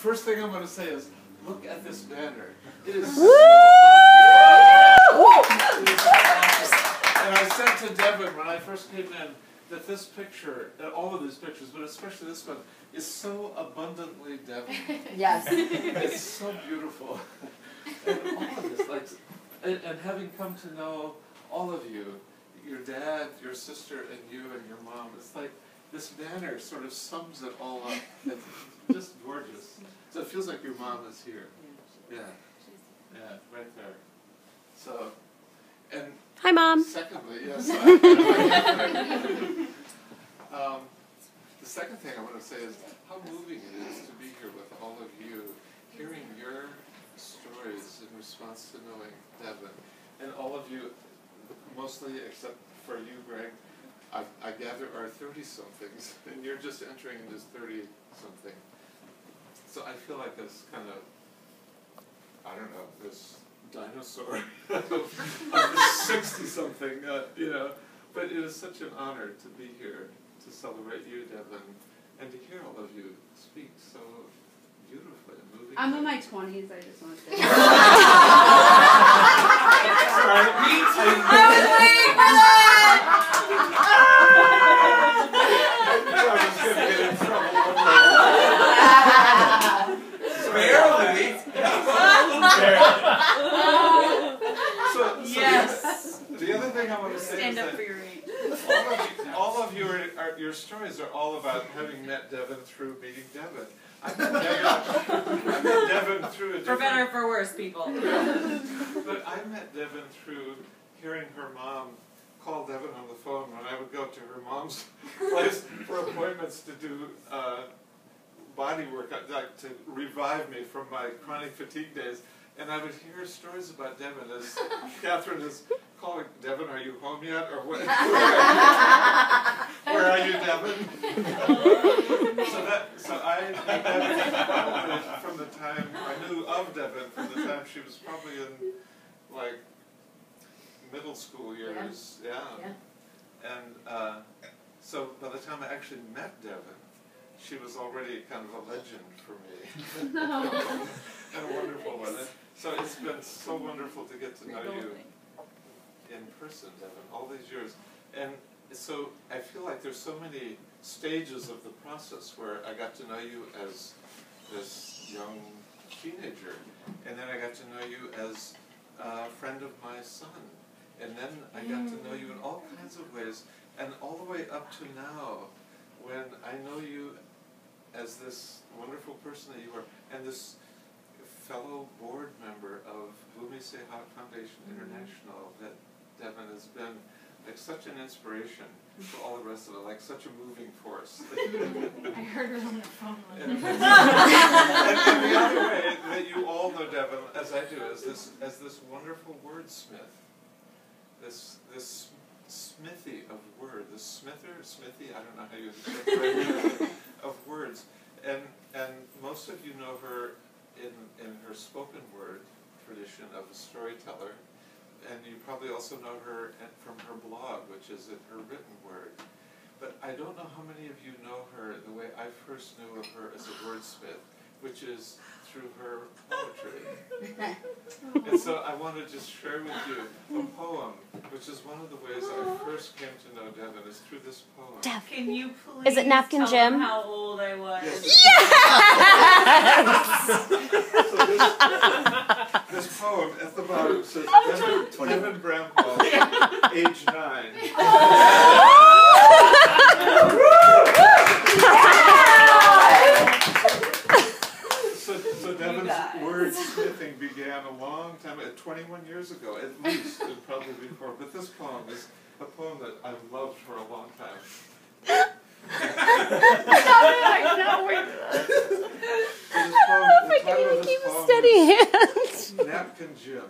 first thing I'm going to say is, look at this banner. It is Woo! And I said to Devin when I first came in that this picture, all of these pictures, but especially this one, is so abundantly Devin. Yes. It's so beautiful. And all of this, like, and having come to know all of you, your dad, your sister, and you and your mom, it's like this banner sort of sums it all up. It's just gorgeous. So it feels like your mom is here. Yeah. Yeah, right there. So, and Hi, Mom. secondly, yes. The second thing I want to say is how moving it is to be here with all of you, hearing your stories in response to knowing Devin. And all of you, mostly except for you, Greg, I gather are 30-somethings, and you're just entering this 30-something. So I feel like this kind of, I don't know, this dinosaur of this 60-something, you know. But it is such an honor to be here to celebrate you, Devin, and to hear all of you speak so beautifully and moving. I'm in my 20s, I just want to say. I was waiting for that! I was going to get in trouble. Barely. So Yes. the other thing I want to say Stand is up that for your age. all of you your stories are all about having met Devin through meeting Devin. I met Devin through a different... For better or for worse, people. But I met Devin through hearing her mom call Devin on the phone when I would go to her mom's place for appointments to do body work, like to revive me from my chronic fatigue days. And I would hear stories about Devin as Catherine is calling, Devin, are you home yet? Or what? Where are you, Devin? So I met Devin probably from the time, I knew of Devin from the time she was probably in, like, middle school years. Yeah. And so by the time I actually met Devin, she was already kind of a legend for me. And a wonderful one. So it's been so wonderful to get to know you in person, Devin, all these years. And so I feel like there's so many stages of the process where I got to know you as this young teenager, and then I got to know you as a friend of my son, and then I got to know you in all kinds of ways, and all the way up to now, when I know you as this wonderful person that you are, and this fellow board member of Bhumi Sehat Foundation International, that Devin has been like such an inspiration for all the rest of it, like such a moving force. I heard her on the phone. And the other way that you all know Devin, as I do, is as this wonderful wordsmith, this smithy of words, this smithy, I don't know how you say it, of words, and most of you know her in her spoken word tradition of a storyteller, and you probably also know her from her blog, which is in her written word. But I don't know how many of you know her the way I first knew of her as a wordsmith, which is through her poetry. And so I want to just share with you a poem, which is one of the ways I first came to know Devin, is through this poem. Dev. Can you please Is it Napkin tell Jim? them how old I was? Yes. So this poem at the bottom says, Devin Bramhall, age 9. So Devin's wordsmithing began a long time, 21 years ago, at least, and probably before. But this poem is a poem that I've loved for a long time. If I can even keep a steady hand. Napkin Jim.